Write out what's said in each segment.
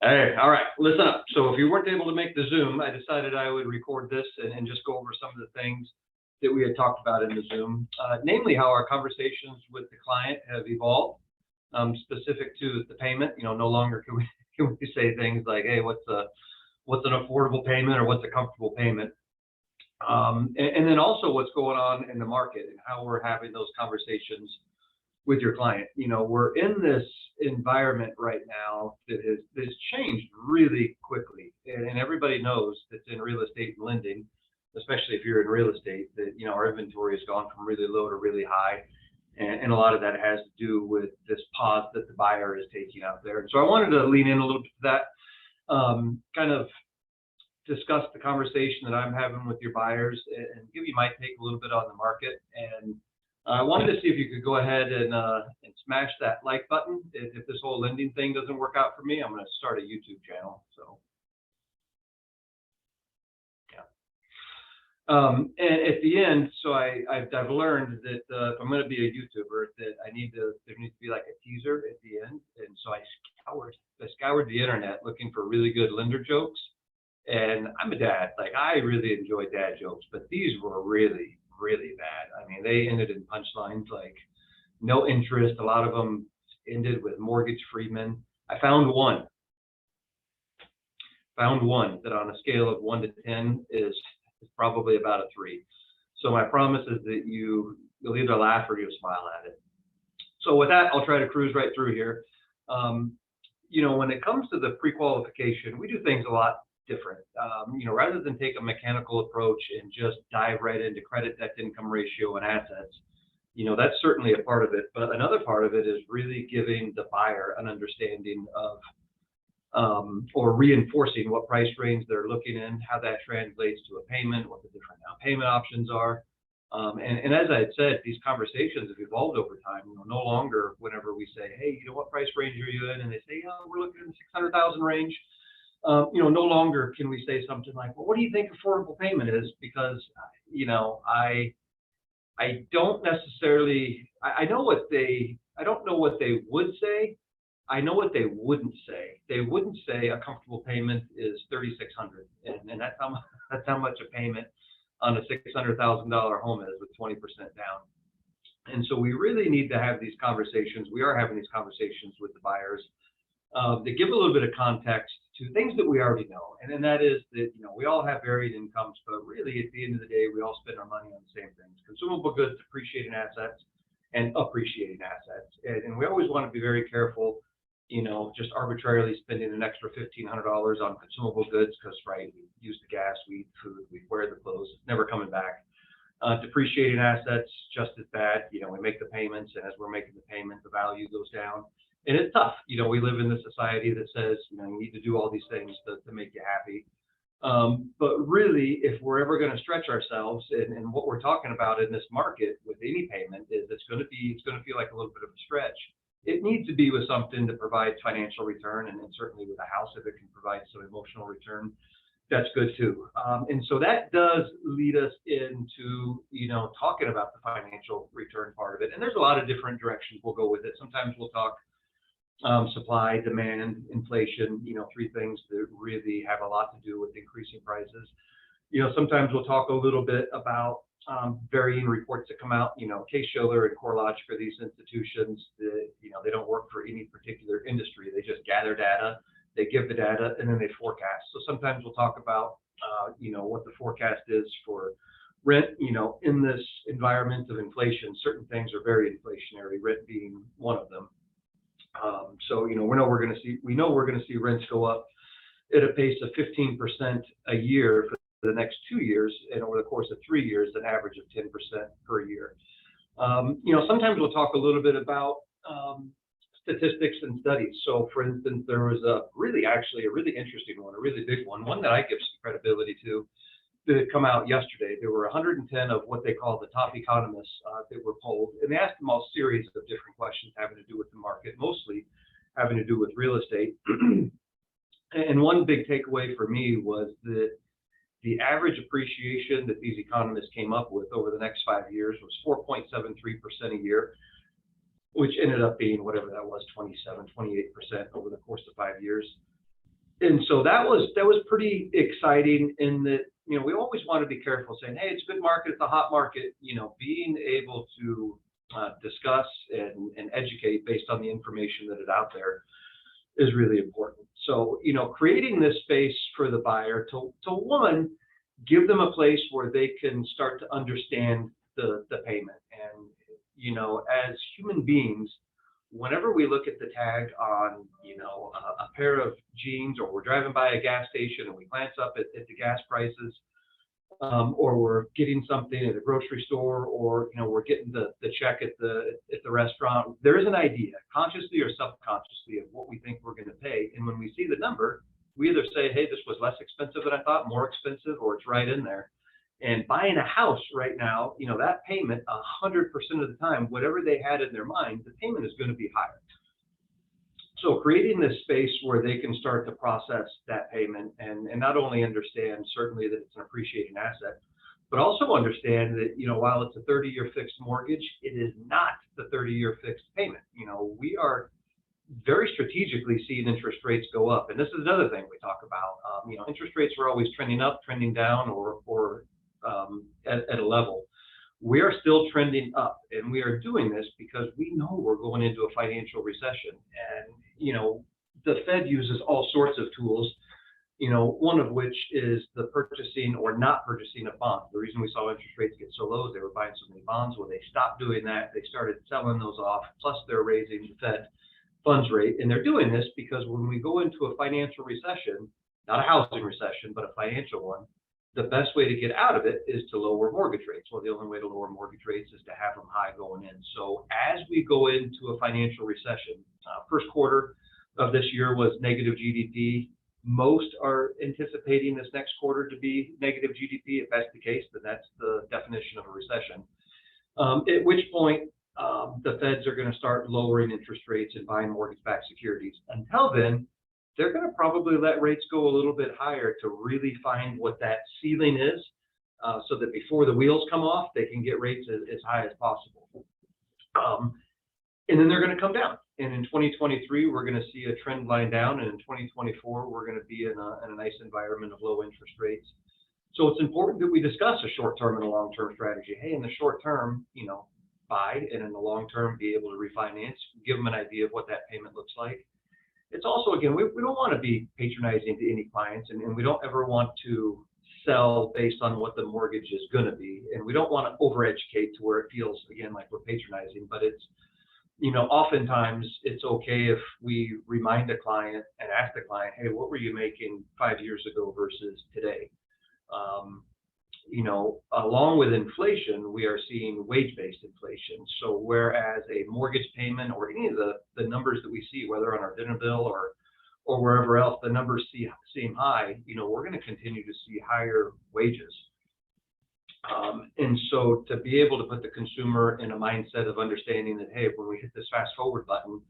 Hey, all right, listen up. So if you weren't able to make the Zoom, I decided I would record this and just go over some of the things that we had talked about in the Zoom, namely how our conversations with the client have evolved, specific to the payment. No longer can we can we say things like, hey, what's an affordable payment or what's a comfortable payment? And then also what's going on in the market and how we're having those conversations with your client. We're in this environment right now that has changed really quickly, and everybody knows that's in real estate and lending, especially if you're in real estate, that our inventory has gone from really low to really high, and a lot of that has to do with this pause that the buyer is taking out there. And so I wanted to lean in a little bit to that, kind of discuss the conversation that I'm having with your buyers and give you my take a little bit on the market. And I wanted to see if you could go ahead and smash that like button. If this whole lending thing doesn't work out for me, I'm going to start a YouTube channel. So, yeah. And at the end, so I've learned that if I'm going to be a YouTuber, that there needs to be like a teaser at the end. And so I scoured the internet looking for really good lender jokes. And I'm a dad, like I really enjoy dad jokes, but these were really, really bad. I mean, they ended in punchlines like no interest. A lot of them ended with mortgage freeman. I found one that on a scale of 1 to 10 is probably about a 3. So my promise is that you'll either laugh or you'll smile at it. So with that, I'll try to cruise right through here. When it comes to the pre-qualification, we do things a lot different. Rather than take a mechanical approach and just dive right into credit, debt, income ratio, and assets, that's certainly a part of it. But another part of it is really giving the buyer an understanding of, or reinforcing what price range they're looking in, how that translates to a payment, what the different down payment options are. And as I had said, these conversations have evolved over time. No longer whenever we say, hey, what price range are you in? And they say, we're looking in the 600,000 range. No longer can we say something like, well, what do you think affordable payment is? Because, I don't necessarily, I don't know what they would say. I know what they wouldn't say. They wouldn't say a comfortable payment is $3,600, and that's how much a payment on a $600,000 home is with 20% down. And so we really need to have these conversations. We are having these conversations with the buyers. They give a little bit of context to things that we already know, and then that is that we all have varied incomes, but really at the end of the day, we all spend our money on the same things: consumable goods, depreciating assets, and appreciating assets. And we always want to be very careful, just arbitrarily spending an extra $1,500 on consumable goods because, right, we use the gas, we eat food, we wear the clothes, it's never coming back. Depreciating assets, just as bad. We make the payments, and as we're making the payment, the value goes down. And it's tough. We live in a society that says, you need to do all these things to make you happy. But really, if we're ever going to stretch ourselves, and what we're talking about in this market with any payment is it's going to feel like a little bit of a stretch. It needs to be with something that provides financial return, and then certainly with a house, if it can provide some emotional return, that's good too. And so that does lead us into, talking about the financial return part of it. And there's a lot of different directions we'll go with it. Sometimes we'll talk supply, demand, inflation, 3 things that really have a lot to do with increasing prices. Sometimes we'll talk a little bit about varying reports that come out. Case-Shiller and CoreLogic are these institutions that, they don't work for any particular industry. They just gather data, they give the data, and then they forecast. So sometimes we'll talk about, what the forecast is for rent. In this environment of inflation, certain things are very inflationary, rent being one of them. So we know we're going to see rents go up at a pace of 15% a year for the next 2 years, and over the course of 3 years, an average of 10% per year. Sometimes we'll talk a little bit about statistics and studies. So, for instance, there was a really interesting one, a really big one that I give some credibility to, that had come out yesterday. There were 110 of what they call the top economists that were polled, and they asked them all a series of different questions having to do with the market, mostly having to do with real estate. And one big takeaway for me was that the average appreciation that these economists came up with over the next 5 years was 4.73% a year, which ended up being whatever that was, 27, 28% over the course of 5 years. And so that was pretty exciting in that, we always want to be careful saying, hey, it's a good market, it's a hot market, being able to discuss and educate based on the information that is out there is really important. So, creating this space for the buyer to one, give them a place where they can start to understand the payment. And, as human beings, whenever we look at the tag on, a pair of jeans, or we're driving by a gas station and we glance up at the gas prices, or we're getting something at a grocery store, or, we're getting the check at the restaurant, there is an idea, consciously or subconsciously, of what we think we're going to pay. And when we see the number, we either say, hey, this was less expensive than I thought, more expensive, or it's right in there. And buying a house right now, that payment, 100% of the time, whatever they had in their mind, the payment is going to be higher. So creating this space where they can start to process that payment and not only understand certainly that it's an appreciating asset, but also understand that, while it's a 30-year fixed mortgage, it is not the 30-year fixed payment. We are very strategically seeing interest rates go up. And this is another thing we talk about. Interest rates are always trending up, trending down, or at a level. We are still trending up, and we are doing this because we know we're going into a financial recession. And, the Fed uses all sorts of tools, one of which is the purchasing or not purchasing of bonds. The reason we saw interest rates get so low is they were buying so many bonds. When they stopped doing that, they started selling those off, plus they're raising the Fed funds rate. And they're doing this because when we go into a financial recession, not a housing recession, but a financial one, the best way to get out of it is to lower mortgage rates. Well, the only way to lower mortgage rates is to have them high going in. So as we go into a financial recession, first quarter of this year was negative GDP. Most are anticipating this next quarter to be negative GDP. If that's the case, then that's the definition of a recession. At which point, the Feds are going to start lowering interest rates and buying mortgage-backed securities. Until then, they're going to probably let rates go a little bit higher to really find what that ceiling is, so that before the wheels come off, they can get rates as high as possible. And then they're going to come down. And in 2023, we're going to see a trend line down. And in 2024, we're going to be in a nice environment of low interest rates. So it's important that we discuss a short-term and a long-term strategy. Hey, in the short term, buy, and in the long term, be able to refinance, give them an idea of what that payment looks like. It's also, again, we don't want to be patronizing to any clients, and we don't ever want to sell based on what the mortgage is going to be. And we don't want to over-educate to where it feels, again, like we're patronizing. But it's, oftentimes it's okay if we remind a client and ask the client, hey, what were you making 5 years ago versus today? Along with inflation, we are seeing wage-based inflation. So whereas a mortgage payment or any of the numbers that we see, whether on our dinner bill or wherever else, the numbers seem high, we're going to continue to see higher wages. And so to be able to put the consumer in a mindset of understanding that, hey, when we hit this fast forward button,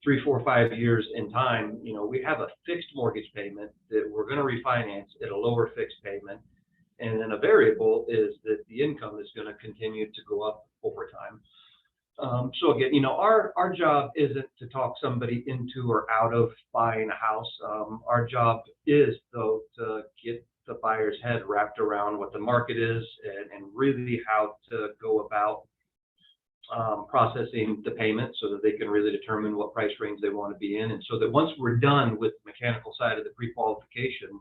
3, 4, 5 years in time, we have a fixed mortgage payment that we're going to refinance at a lower fixed payment. And then a variable is that the income is going to continue to go up over time. So again, our job isn't to talk somebody into or out of buying a house. Our job is, though, to get the buyer's head wrapped around what the market is and really how to go about processing the payment so that they can really determine what price range they want to be in. And so that once we're done with the mechanical side of the pre-qualification,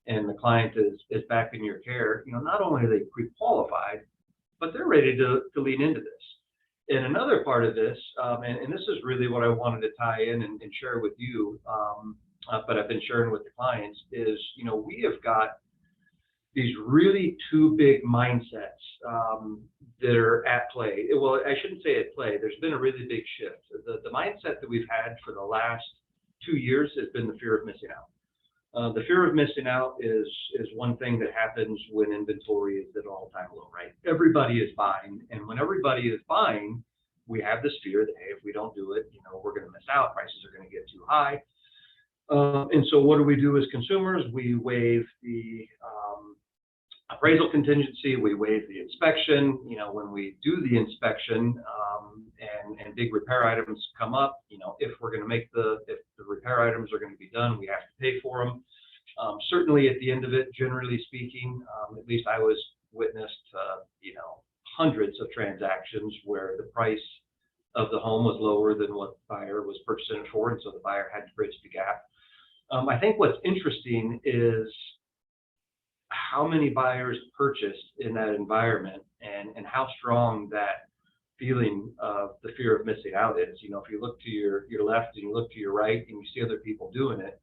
and the client is back in your care, not only are they pre-qualified, but they're ready to lean into this. And another part of this, and this is really what I wanted to tie in and share with you, but I've been sharing with the clients, is, we have got these really two big mindsets that are at play. Well, I shouldn't say at play. There's been a really big shift. The mindset that we've had for the last 2 years has been the fear of missing out. The fear of missing out is one thing that happens when inventory is at an all-time low, right? Everybody is buying, and when everybody is buying, we have this fear that, hey, if we don't do it, we're going to miss out. Prices are going to get too high. And so what do we do as consumers? We waive the appraisal contingency. We waive the inspection. When we do the inspection and big repair items come up, if we're going to make if the repair items are going to be done. We have to pay for them. Certainly at the end of it, generally speaking, at least I was witnessed, hundreds of transactions where the price of the home was lower than what the buyer was purchasing it for, and so the buyer had to bridge the gap. I think what's interesting is how many buyers purchased in that environment, and how strong that feeling of the fear of missing out is. If you look to your left and you look to your right and you see other people doing it,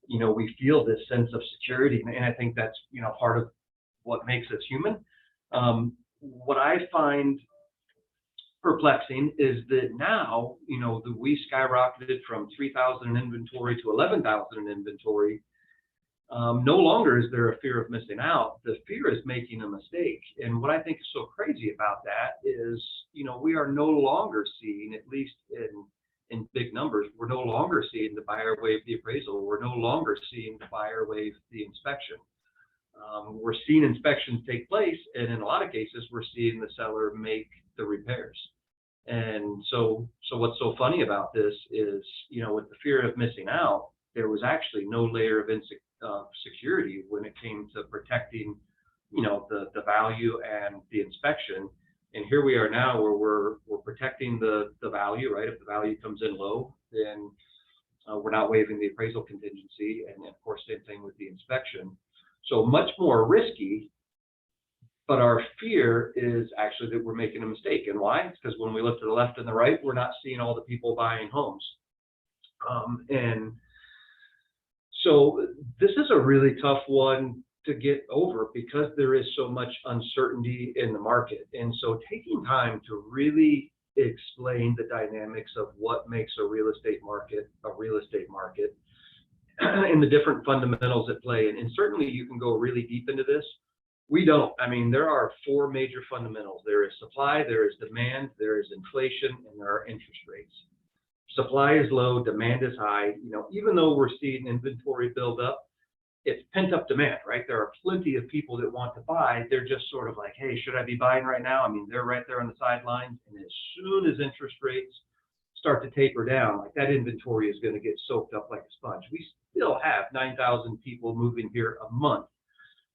we feel this sense of security, and I think that's part of what makes us human. What I find perplexing is that now, we skyrocketed from 3,000 in inventory to 11,000 in inventory. No longer is there a fear of missing out. The fear is making a mistake. And what I think is so crazy about that is, we are no longer seeing, at least in big numbers, we're no longer seeing the buyer waive the appraisal. We're no longer seeing the buyer waive the inspection. We're seeing inspections take place, and in a lot of cases, we're seeing the seller make the repairs. And so what's so funny about this is, with the fear of missing out, there was actually no layer of security when it came to protecting, the value and the inspection. And here we are now where we're protecting the value, right? If the value comes in low, then we're not waiving the appraisal contingency, and of course, same thing with the inspection. So much more risky, but our fear is actually that we're making a mistake. And why? It's because when we look to the left and the right, we're not seeing all the people buying homes. And so this is a really tough one to get over because there is so much uncertainty in the market. And so taking time to really explain the dynamics of what makes a real estate market, and the different fundamentals at play. And certainly you can go really deep into this. We don't. I mean, there are four major fundamentals. There is supply, there is demand, there is inflation, and there are interest rates. Supply is low, demand is high. Even though we're seeing inventory build up, it's pent up demand, right? There are plenty of people that want to buy. They're just sort of like, hey, should I be buying right now? I mean, they're right there on the sidelines. And as soon as interest rates start to taper down, like that inventory is going to get soaked up like a sponge. We still have 9,000 people moving here a month,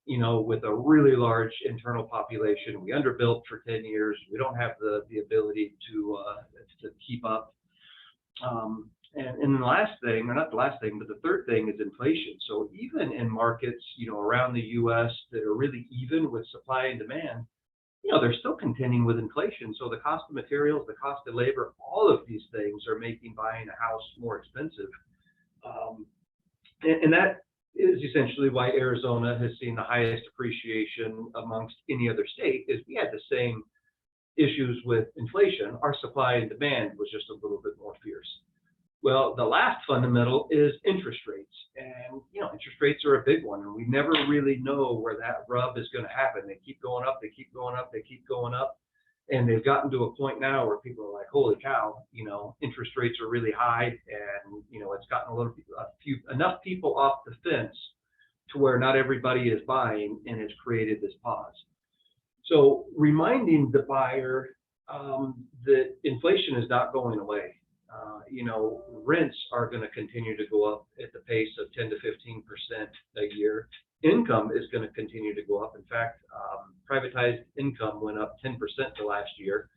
with a really large internal population. We underbuilt for 10 years. We don't have the ability to keep up. And the last thing, or not the last thing, but the third thing is inflation. So even in markets, around the U.S. that are really even with supply and demand, they're still contending with inflation. So the cost of materials, the cost of labor, all of these things are making buying a house more expensive. And that is essentially why Arizona has seen the highest appreciation amongst any other state. Is we had the same issues with inflation. Our supply and demand was just a little bit more fierce. Well, the last fundamental is interest rates. And, interest rates are a big one, and we never really know where that rub is going to happen. They keep going up, they keep going up, they keep going up. And they've gotten to a point now where people are like, holy cow, interest rates are really high, and, it's gotten enough people off the fence to where not everybody is buying, and it's created this pause. So reminding the buyer that inflation is not going away. Rents are going to continue to go up at the pace of 10 to 15% a year. Income is going to continue to go up. In fact, privatized income went up 10% the last year.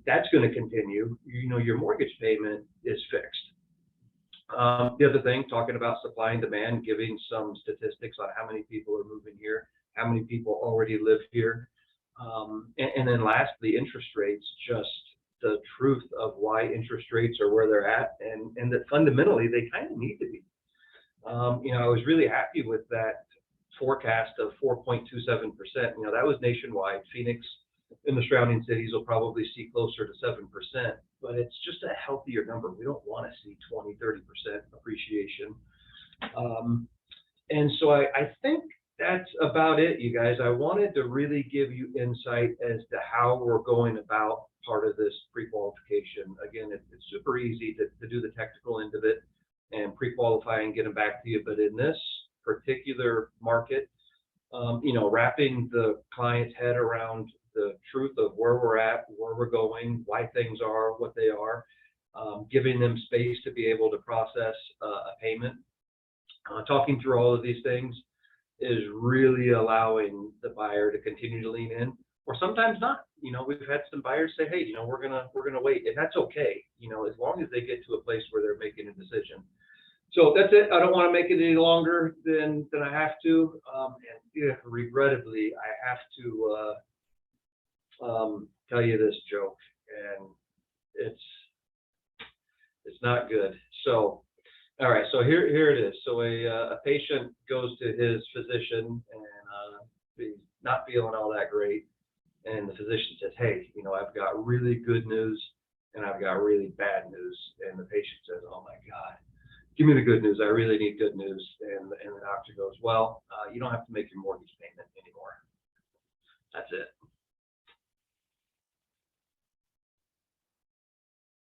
That's going to continue. Your mortgage payment is fixed. The other thing, talking about supply and demand, giving some statistics on how many people are moving here, how many people already live here. And then lastly, interest rates, just the truth of why interest rates are where they're at, and that fundamentally they kind of need to be. I was really happy with that forecast of 4.27%. That was nationwide. Phoenix and the surrounding cities will probably see closer to 7%, but it's just a healthier number. We don't want to see 20, 30% appreciation. And so I think that's about it, you guys. I wanted to really give you insight as to how we're going about part of this pre-qualification. Again, it's super easy to do the technical end of it and pre-qualify and get them back to you. But in this particular market, wrapping the client's head around the truth of where we're at, where we're going, why things are what they are, giving them space to be able to process a payment. Talking through all of these things is really allowing the buyer to continue to lean in, or sometimes not. We've had some buyers say, hey, we're gonna wait, and that's okay, as long as they get to a place where they're making a decision. So that's it. I don't want to make it any longer than I have to. And yeah, regrettably, I have to tell you this joke, and it's not good. So, all right. So here it is. So a patient goes to his physician and he's not feeling all that great, and the physician says, hey, I've got really good news and I've got really bad news. And the patient says, oh my God, give me the good news. I really need good news. And the doctor goes, well, you don't have to make your mortgage payment anymore. That's it.